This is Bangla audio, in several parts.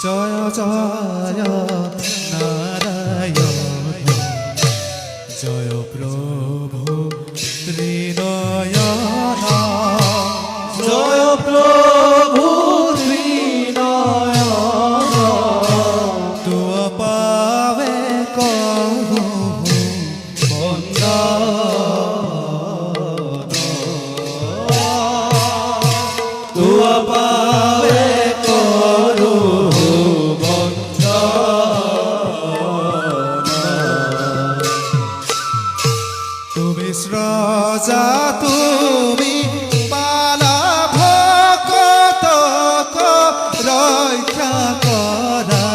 জয় জয় নারায়ণ জয় প্রভু ত্রিনয়ন জয় প্রভু ত্রিনয়ন তু পাবে করু বন্দন তু পাবে করু তুমি স্রজা তুমি পালা ভকত রক্ষা করা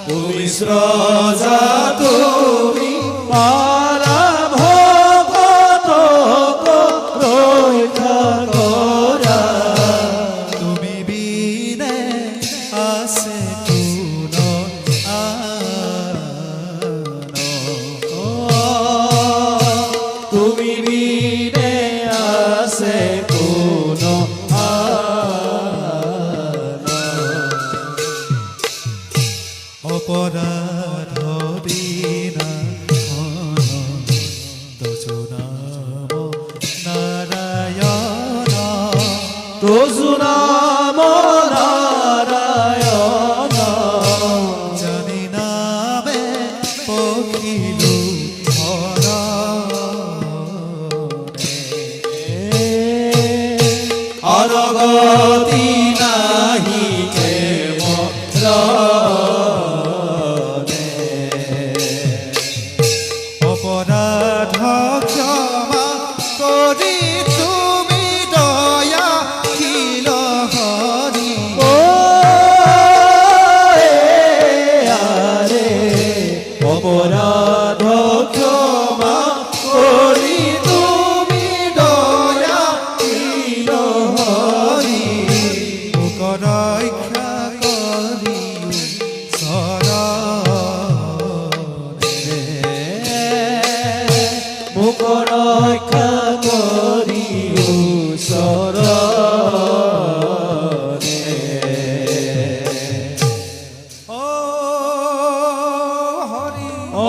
তুমি স্রজা তুমি পালা ভকত রক্ষা করা তুমি বিনে আসে কোন তুমি বিনে আসে কোন অপরাধ বিনা তজু নাম নারায়ণ তজু নাম নারায়ণ জানি নামে পখিলু অনগতি নাহি অপরাধ ক্ষমা করি তুমি দয়া খিল হরি আরে অপরাধ ক্ষমা করি তুমি দয়া খিল হরি মুখ রক্ষা করি মুখ রক্ষা করিও শরণে ও হরি ও